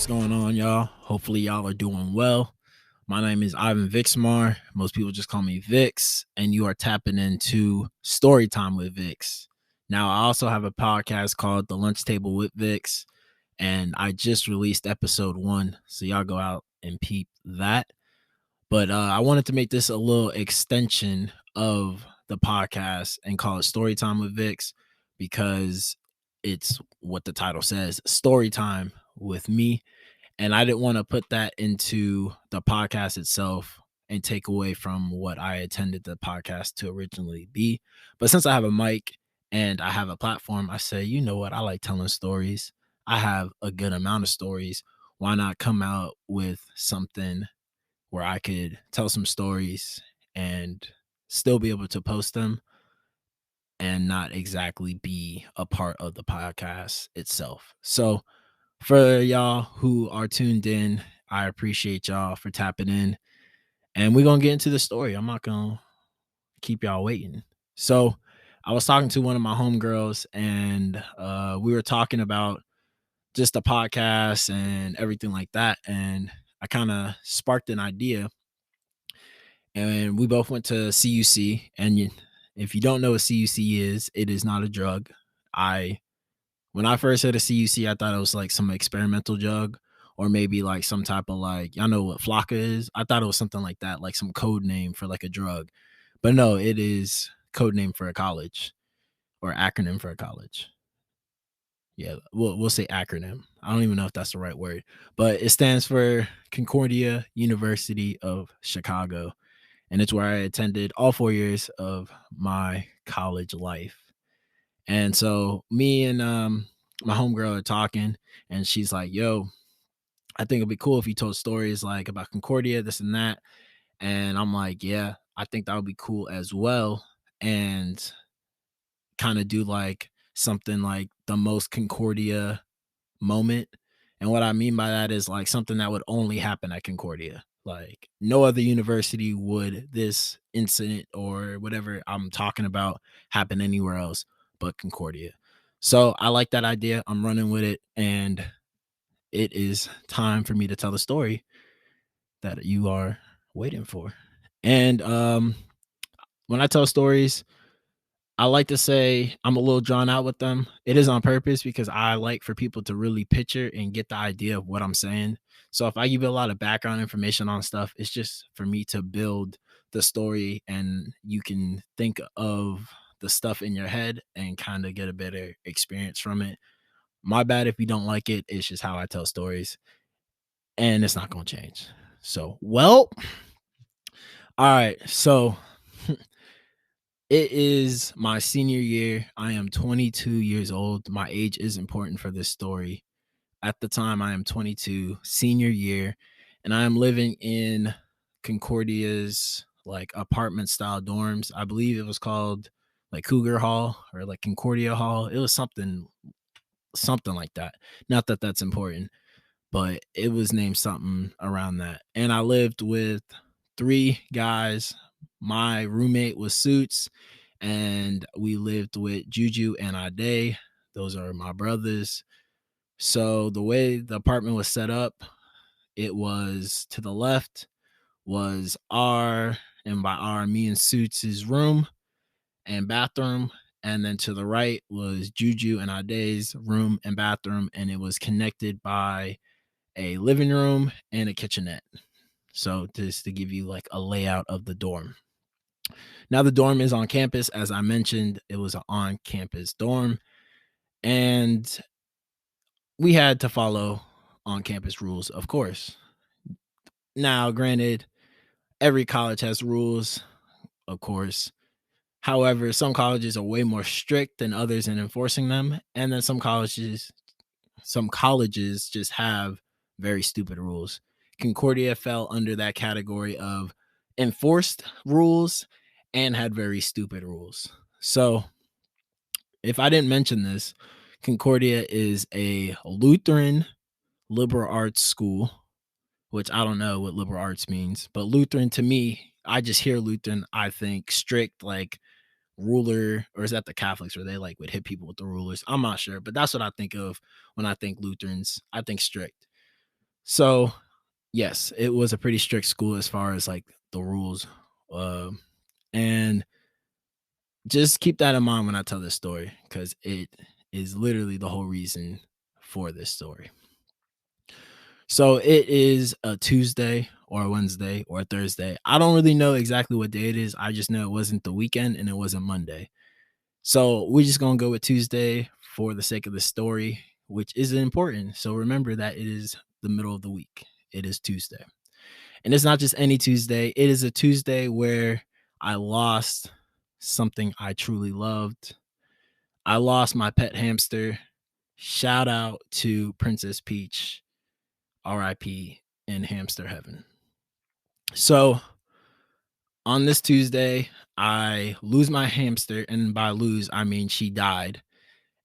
going on, y'all? Hopefully, y'all are doing well. My name is Ivan Vixmar. Most people just call me Vix, and you are tapping into Story Time with Vix. Now, I also have a podcast called The Lunch Table with Vix, and I just released episode 1, so y'all go out and peep that. But I wanted to make this a little extension of the podcast and call it Story Time with Vix because it's what the title says, Story Time with me. And I didn't want to put that into the podcast itself and take away from what I intended the podcast to originally be. But since I have a mic and I have a platform, I say, you know what? I like telling stories. I have a good amount of stories. Why not come out with something where I could tell some stories and still be able to post them and not exactly be a part of the podcast itself? So, for y'all who are tuned in, I appreciate y'all for tapping in. And we're going to get into the story. I'm not going to keep y'all waiting. So, I was talking to one of my homegirls, and we were talking about just the podcast and everything like that. And I kind of sparked an idea. And we both went to CUC. And if you don't know what CUC is, it is not a drug. When I first heard of CUC, I thought it was like some experimental drug or maybe like some type of like, y'all know what Flocka is? I thought it was something like that, like some code name for like a drug. But no, it is code name for a college or acronym for a college. Yeah, we'll say acronym. I don't even know if that's the right word, but it stands for Concordia University of Chicago. And it's where I attended all 4 years of my college life. And so me and my homegirl are talking, and she's like, yo, I think it'd be cool if you told stories like about Concordia, this and that. And I'm like, yeah, I think that would be cool as well. And kind of do like something like the most Concordia moment. And what I mean by that is like something that would only happen at Concordia. Like no other university would this incident or whatever I'm talking about happen anywhere else but Concordia. So I like that idea. I'm running with it. And it is time for me to tell the story that you are waiting for. And when I tell stories, I like to say I'm a little drawn out with them. It is on purpose because I like for people to really picture and get the idea of what I'm saying. So if I give you a lot of background information on stuff, it's just for me to build the story and you can think of the stuff in your head and kind of get a better experience from it. My bad if you don't like it. It's just how I tell stories and it's not going to change. So, well, all right. So it is my senior year. I am 22 years old. My age is important for this story. At the time, I am 22, senior year, and I am living in Concordia's like apartment style dorms. I believe it was called like Cougar Hall or like Concordia Hall. It was something like that. Not that that's important, but it was named something around that. And I lived with 3 guys. My roommate was Suits, and we lived with Juju and Ade. Those are my brothers. So the way the apartment was set up, it was to the left was our, and by our, me and Suits' room and bathroom. And then to the right was Juju and Ade's room and bathroom. And it was connected by a living room and a kitchenette. So just to give you like a layout of the dorm. Now the dorm is on campus. As I mentioned, it was an on-campus dorm. And we had to follow on-campus rules, of course. Now, granted, every college has rules, of course. However, some colleges are way more strict than others in enforcing them. And then some colleges just have very stupid rules. Concordia fell under that category of enforced rules and had very stupid rules. So, if I didn't mention this, Concordia is a Lutheran liberal arts school, which I don't know what liberal arts means, but Lutheran to me, I just hear Lutheran, I think strict, like ruler, or is that the Catholics where they like would hit people with the rulers? I'm not sure, but that's what I think of when I think Lutherans. I think strict. So, yes, it was a pretty strict school as far as like the rules. Um, and just keep that in mind when I tell this story because it is literally the whole reason for this story. So it is a Tuesday or a Wednesday or a Thursday. I don't really know exactly what day it is. I just know it wasn't the weekend and it wasn't Monday. So we're just gonna go with Tuesday for the sake of the story, which is important. So remember that it is the middle of the week. It is Tuesday. And it's not just any Tuesday. It is a Tuesday where I lost something I truly loved. I lost my pet hamster. Shout out to Princess Peach, RIP in hamster heaven. So on this Tuesday, I lose my hamster. And by lose, I mean she died.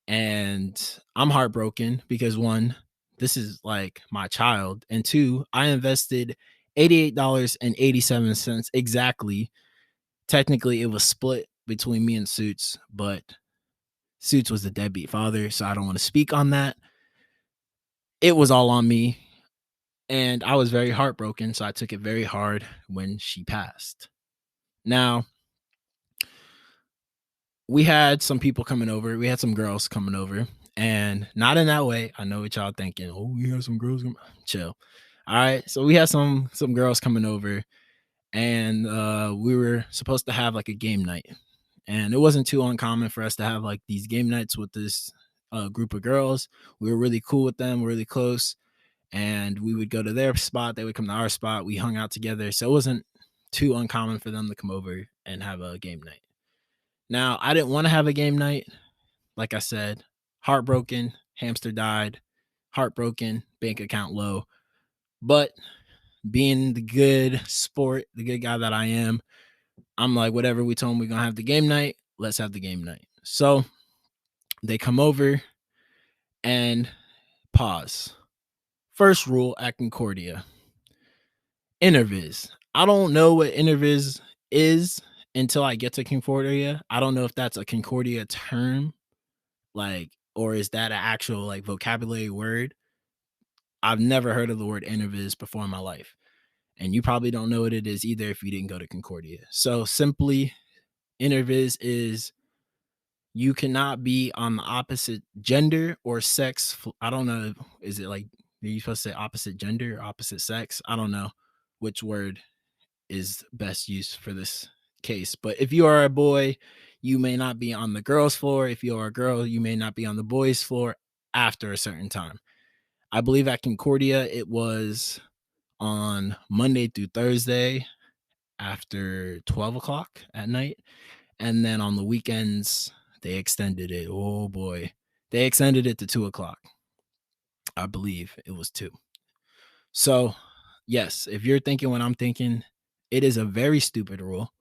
And I'm heartbroken because one, this is like my child. And two, I invested $88.87 exactly. Technically, it was split between me and Suits, but Suits was the deadbeat father. So I don't want to speak on that. It was all on me. And I was very heartbroken. So I took it very hard when she passed. Now, we had some people coming over. We had some girls coming over, and not in that way. I know what y'all thinking. Oh, we have some girls. Chill. All right. So we had some girls coming over, and we were supposed to have like a game night, and it wasn't too uncommon for us to have like these game nights with this group of girls. We were really cool with them, really close, and we would go to their spot. They would come to our spot. We hung out together, so it wasn't too uncommon for them to come over and have a game night. Now, I didn't want to have a game night. Like I said, heartbroken, hamster died, heartbroken, bank account low. But being the good sport, the good guy that I am, I'm like, whatever we told them we're going to have the game night, let's have the game night. So they come over and pause. First rule at Concordia, Interviz. I don't know what Interviz is until I get to Concordia. I don't know if that's a Concordia term, like, or is that an actual like vocabulary word? I've never heard of the word Interviz before in my life. And you probably don't know what it is either if you didn't go to Concordia. So simply, Interviz is you cannot be on the opposite gender or sex. I don't know. Is it like, are you supposed to say opposite gender or opposite sex? I don't know which word is best used for this case. But if you are a boy, you may not be on the girls' floor. If you are a girl, you may not be on the boys' floor after a certain time. I believe at Concordia, it was on Monday through Thursday after 12 o'clock at night. And then on the weekends, they extended it. Oh boy. They extended it to 2 o'clock. I believe it was 2. So, yes, if you're thinking what I'm thinking, it is a very stupid rule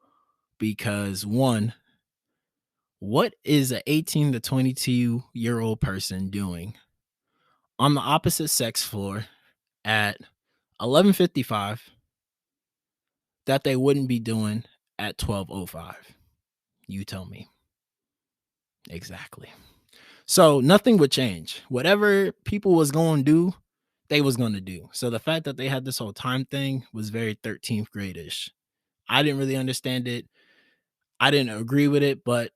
because one, what is an 18 to 22-year-old person doing on the opposite sex floor at 11:55 that they wouldn't be doing at 12:05? You tell me. Exactly. So nothing would change. Whatever people was going to do, they was going to do. So the fact that they had this whole time thing was very 13th grade-ish. I didn't really understand it. I didn't agree with it, but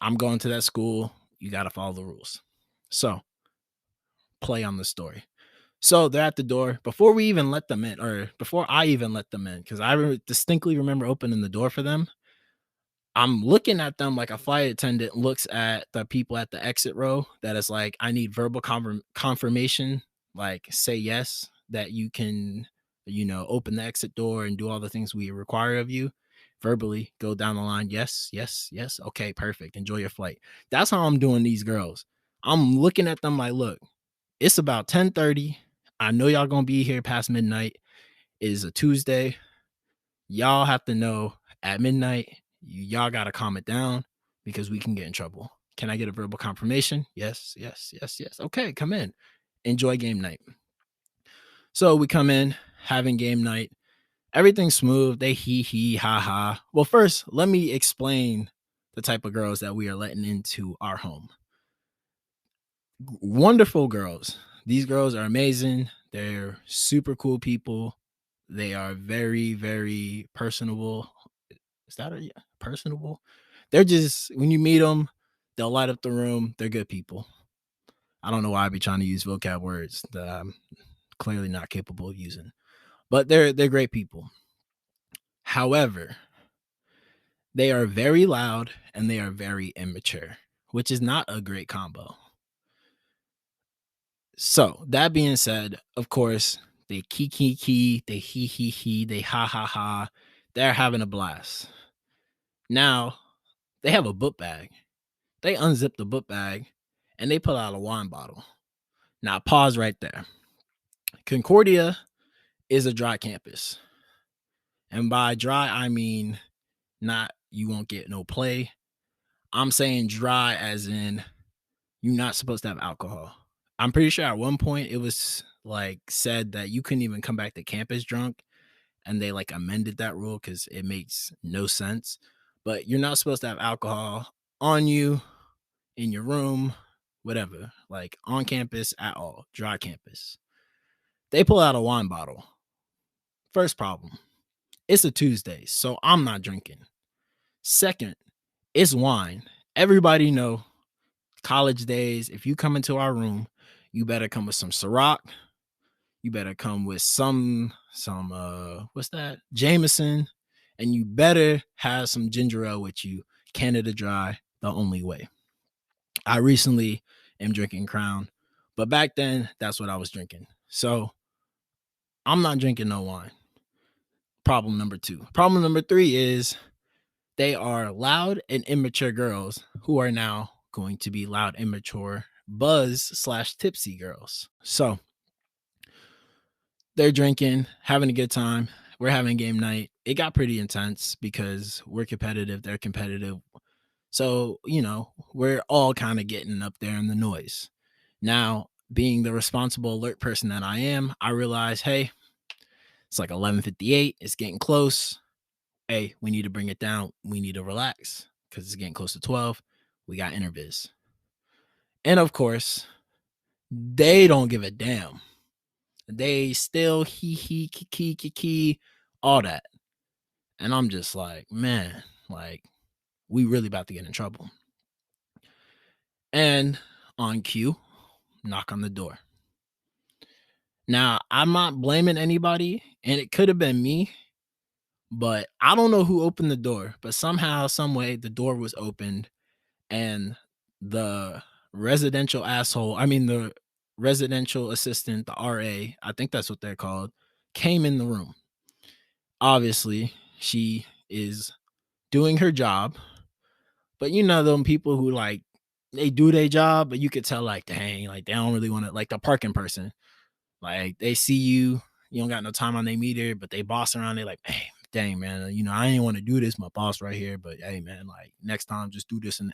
I'm going to that school. You got to follow the rules. So play on the story. So they're at the door before we even let them in, or before I even let them in, because I distinctly remember opening the door for them. I'm looking at them like a flight attendant looks at the people at the exit row that is like, I need verbal confirmation, like say yes, that you can, open the exit door and do all the things we require of you. Verbally go down the line. Yes, yes, yes. Okay, perfect. Enjoy your flight. That's how I'm doing these girls. I'm looking at them like, look, it's about 10:30. I know y'all gonna be here past midnight. It is a Tuesday. Y'all have to know at midnight, y'all got to calm it down because we can get in trouble. Can I get a verbal confirmation? Yes, yes, yes, yes. Okay, come in. Enjoy game night. So we come in, having game night. Everything's smooth. They hee ha ha. Well, first, let me explain the type of girls that we are letting into our home. Wonderful girls. These girls are amazing. They're super cool people. They are very, very personable. Is that a yeah, personable? They're just when you meet them, they'll light up the room. They're good people. I don't know why I be trying to use vocab words that I'm clearly not capable of using, but they're great people. However, they are very loud and they are very immature, which is not a great combo. So that being said, of course, they key, they he, they ha. They're having a blast. Now they have a book bag. They unzip the book bag and they pull out a wine bottle. Now pause right there. Concordia is a dry campus. And by dry, I mean not you won't get no play. I'm saying dry as in you're not supposed to have alcohol. I'm pretty sure at one point it was like said that you couldn't even come back to campus drunk, and they like amended that rule because it makes no sense. But you're not supposed to have alcohol on you, in your room, whatever, like on campus at all, dry campus. They pull out a wine bottle. First problem, it's a Tuesday, so I'm not drinking. Second, it's wine. Everybody know college days, if you come into our room, you better come with some Ciroc. You better come with some what's that? Jameson, and you better have some ginger ale with you. Canada Dry, the only way. I recently am drinking Crown, but back then that's what I was drinking. So I'm not drinking no wine. Problem number 2. Problem number 3 is they are loud and immature girls who are now going to be loud, immature, buzz/tipsy girls. So they're drinking, having a good time. We're having game night. It got pretty intense because we're competitive, they're competitive. So, we're all kind of getting up there in the noise. Now, being the responsible alert person that I am, I realize, hey, it's like 11:58. It's getting close. Hey, we need to bring it down. We need to relax because it's getting close to 12. We got intervis. And of course, they don't give a damn. They still he, key, all that. And I'm just like, man, like, we really about to get in trouble. And on cue, knock on the door. Now, I'm not blaming anybody, and it could have been me, but I don't know who opened the door. But somehow, some way, the door was opened, and the the residential assistant, the RA, I think that's what they're called, came in the room. Obviously, she is doing her job, but you know them people who like they do their job, but you could tell like, dang, like they don't really want to, like the parking person, like they see you, you don't got no time on their meter, but they boss around. They like, hey, dang man, I didn't want to do this, my boss right here, but hey man, like next time just do this. And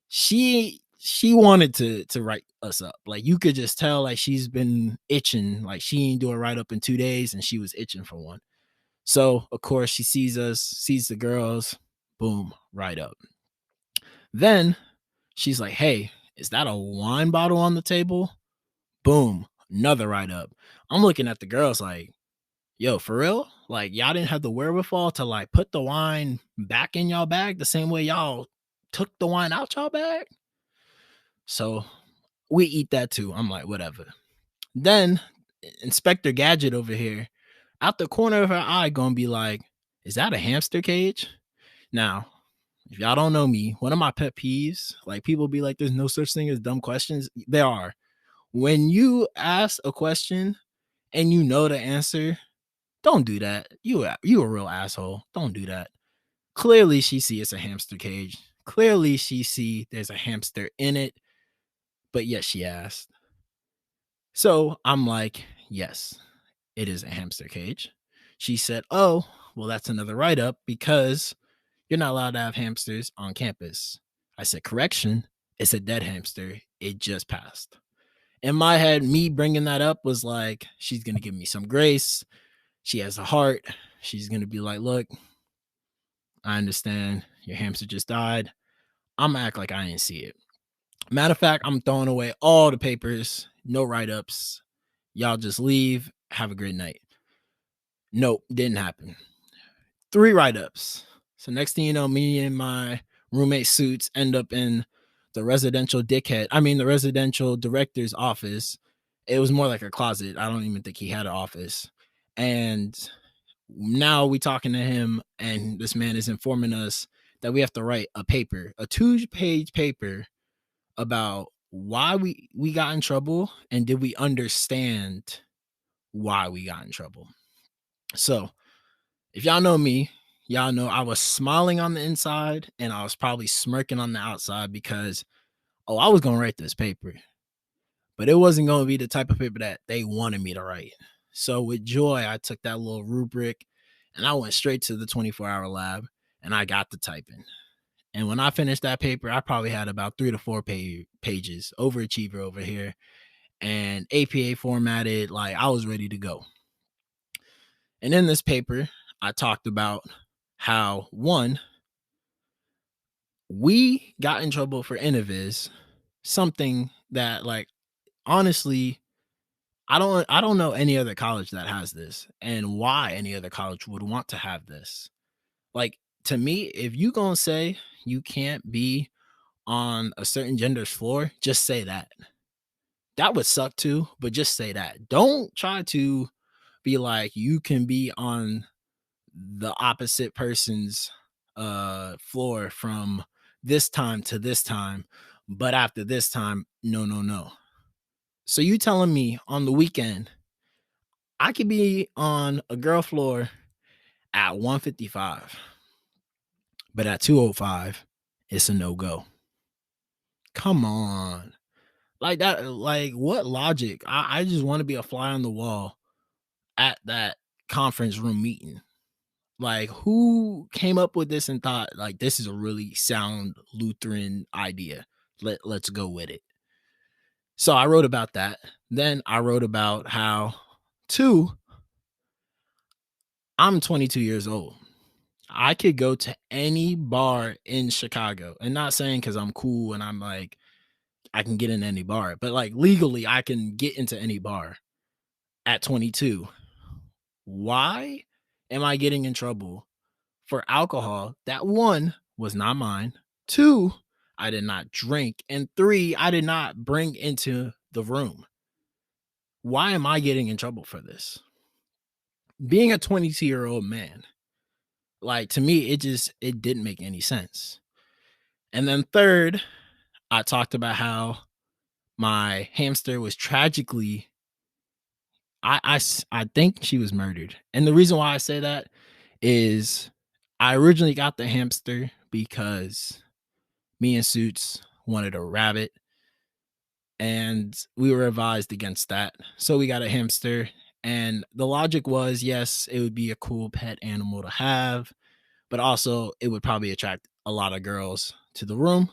she wanted to write us up. Like you could just tell like she's been itching, like she ain't do a write up in 2 days, and she was itching for one. So of course she sees us, sees the girls, boom, write up. Then she's like, hey, is that a wine bottle on the table? Boom, another write up. I'm looking at the girls like, yo, for real? Like y'all didn't have the wherewithal to like put the wine back in y'all bag the same way y'all took the wine out y'all bag? So we eat that too. I'm like, whatever. Then Inspector Gadget over here, out the corner of her eye, gonna be like, is that a hamster cage? Now, if y'all don't know me, one of my pet peeves, like people be like, there's no such thing as dumb questions. There are. When you ask a question and you know the answer, don't do that. You a real asshole. Don't do that. Clearly she see it's a hamster cage. Clearly she see there's a hamster in it, but yet she asked. So I'm like, yes, it is a hamster cage. She said, oh, well, that's another write up because you're not allowed to have hamsters on campus. I said, correction, it's a dead hamster. It just passed. In my head, me bringing that up was like, she's going to give me some grace. She has a heart. She's going to be like, look, I understand your hamster just died. I'm going to act like I didn't see it. Matter of fact, I'm throwing away all the papers. no write-ups. Y'all just leave. Have a great night. Nope, didn't happen. 3 write-ups. So next thing you know, me and my roommate Suits end up in the the residential director's office. It was more like a closet. I don't even think he had an office. And now we talking to him, and this man is informing us that we have to write a paper, a 2-page paper about why we got in trouble and did we understand why we got in trouble. So if y'all know me, y'all know I was smiling on the inside and I was probably smirking on the outside because, oh, I was going to write this paper, but it wasn't going to be the type of paper that they wanted me to write. So with joy, I took that little rubric and I went straight to the 24-hour lab and I got the typing. And when I finished that paper, I probably had about 3 to 4 pages, overachiever over here, and APA formatted. Like I was ready to go. And in this paper, I talked about how, one, we got in trouble for Innoviz, something that, like, honestly, I don't know any other college that has this and why any other college would want to have this. Like, to me, if you gonna say you can't be on a certain gender's floor, just say that. That would suck too, but just say that. Don't try to be like you can be on the opposite person's floor from this time to this time, but after this time, no. So you telling me on the weekend I could be on a girl floor at 155, but at 205, it's a no-go. Come on. Like that, like what logic? I just want to be a fly on the wall at that conference room meeting. Like, who came up with this and thought like this is a really sound Lutheran idea? Let's go with it. So I wrote about that. Then I wrote about how, two, I'm 22 years old. I could go to any bar in Chicago, and not saying because I'm cool and I'm like I can get in any bar, but like legally I can get into any bar at 22. Why am I getting in trouble for alcohol that, one, was not mine, two, I did not drink, and three, I did not bring into the room? Why am I getting in trouble for this? Being a 22-year-old man, like, to me, it didn't make any sense. And then third, I talked about how my hamster was tragically, I think she was murdered. And the reason why I say that is I originally got the hamster because me and Suits wanted a rabbit and we were advised against that. So we got a hamster. And the logic was, yes, it would be a cool pet animal to have, but also it would probably attract a lot of girls to the room.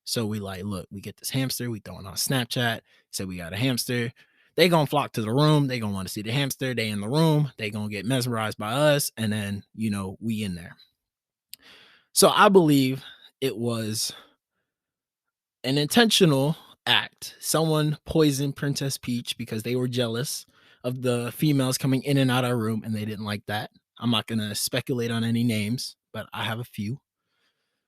So we like, look, we get this hamster, we throw it on Snapchat, say we got a hamster. They gonna flock to the room, they gonna want to see the hamster, they in the room, they gonna get mesmerized by us, and then, we in there. So I believe it was an intentional act. Someone poisoned Princess Peach because they were jealous of the females coming in and out of our room and they didn't like that. I'm not going to speculate on any names, but I have a few.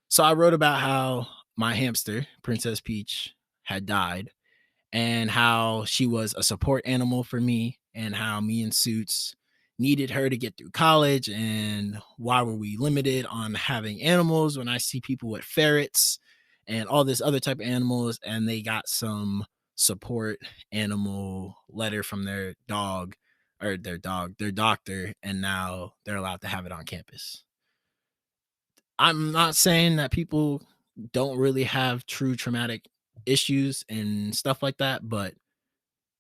So I wrote about how my hamster, Princess Peach, had died and how she was a support animal for me and how me and Suits needed her to get through college, and why were we limited on having animals when I see people with ferrets and all this other type of animals and they got some support animal letter from their dog or their doctor, and now they're allowed to have it on campus. I'm not saying that people don't really have true traumatic issues and stuff like that, but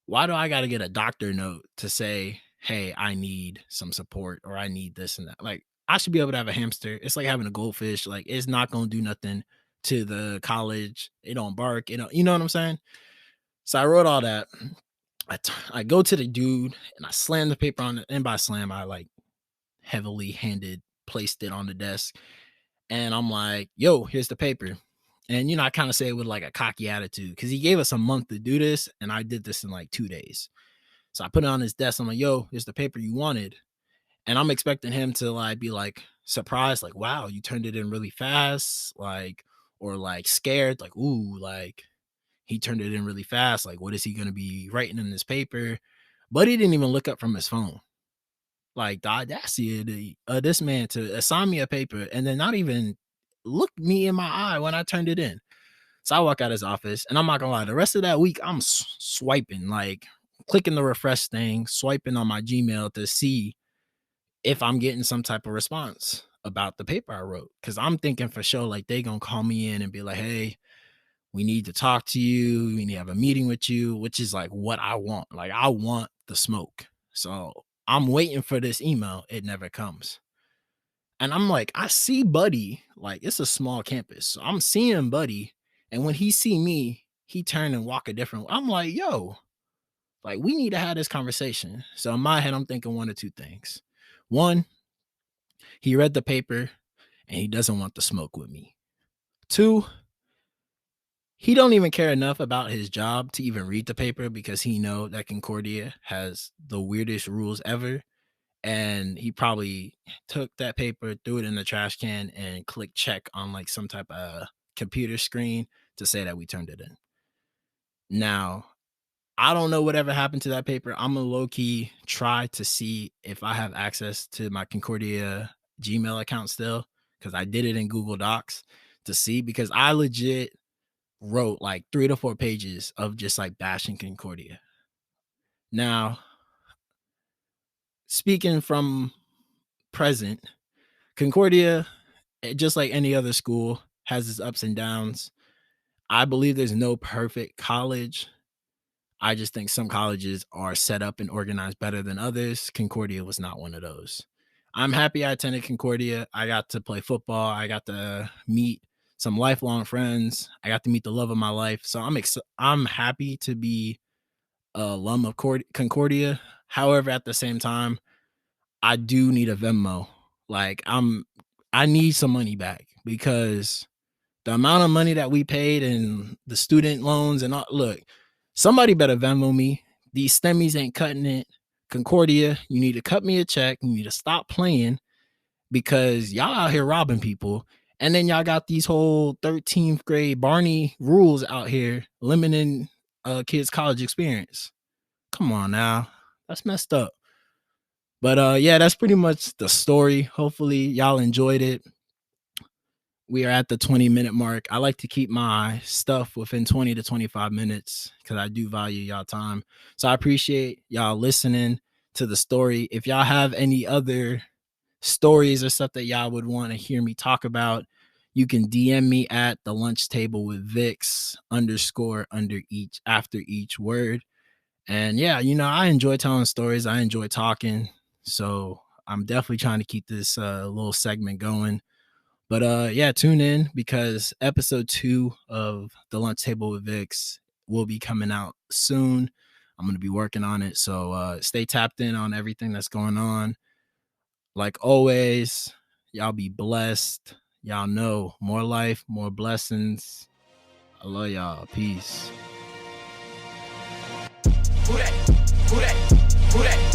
why do I got to get a doctor note to say, hey, I need some support or I need this and that? Like, I should be able to have a hamster. It's like having a goldfish. Like, it's not going to do nothing to the college. It don't bark. You know what I'm saying? So I wrote all that. I go to the dude and I slam the paper on it. And by slam, I like heavily handed, placed it on the desk. And I'm like, yo, here's the paper. And, I kind of say it with like a cocky attitude because he gave us a month to do this. And I did this in like 2 days. So I put it on his desk. I'm like, yo, here's the paper you wanted. And I'm expecting him to like be like surprised, like, wow, you turned it in really fast, like, or like scared, like, ooh, like he turned it in really fast. Like, what is he gonna be writing in this paper? But he didn't even look up from his phone. Like the audacity of this man to assign me a paper and then not even look me in my eye when I turned it in. So I walk out his office, and I'm not gonna lie, the rest of that week I'm swiping, like clicking the refresh thing, swiping on my Gmail to see if I'm getting some type of response about the paper I wrote. Cause I'm thinking for sure, like they gonna call me in and be like, hey, we need to talk to you. We need to have a meeting with you, which is like what I want. Like I want the smoke. So I'm waiting for this email. It never comes. And I'm like, I see Buddy, like it's a small campus. So I'm seeing Buddy. And when he see me, he turn and walk a different way. I'm like, yo, like we need to have this conversation. So in my head, I'm thinking one of two things. One, he read the paper and he doesn't want the smoke with me. Two, he don't even care enough about his job to even read the paper because he know that Concordia has the weirdest rules ever. And he probably took that paper, threw it in the trash can, and clicked check on like some type of computer screen to say that we turned it in. Now, I don't know whatever happened to that paper. I'm gonna low key try to see if I have access to my Concordia Gmail account still, because I did it in Google Docs to see, because I legit wrote like 3 to 4 pages of just like bashing Concordia. Now, speaking from present, Concordia, just like any other school, has its ups and downs. I believe there's no perfect college. I just think some colleges are set up and organized better than others. Concordia was not one of those. I'm happy I attended Concordia. I got to play football. I got to meet some lifelong friends. I got to meet the love of my life. So I'm happy to be a alum of Concordia. However, at the same time, I do need a Venmo. Like I need some money back because the amount of money that we paid and the student loans and all, look, somebody better Venmo me. These STEMIs ain't cutting it. Concordia, you need to cut me a check. You need to stop playing because y'all out here robbing people. And then y'all got these whole 13th grade Barney rules out here limiting kids' college experience. Come on now. That's messed up. But yeah, that's pretty much the story. Hopefully y'all enjoyed it. We are at the 20-minute mark. I like to keep my stuff within 20 to 25 minutes because I do value y'all time. So I appreciate y'all listening to the story. If y'all have any other stories or stuff that y'all would want to hear me talk about, you can DM me at the lunch table with Vix _ after each word. And yeah, I enjoy telling stories. I enjoy talking. So I'm definitely trying to keep this little segment going. But yeah, tune in because episode 2 of the lunch table with Vix will be coming out soon. I'm going to be working on it. So stay tapped in on everything that's going on. Like always, y'all be blessed. Y'all know more life, more blessings. I love y'all. Peace. Who that? Who that? Who that?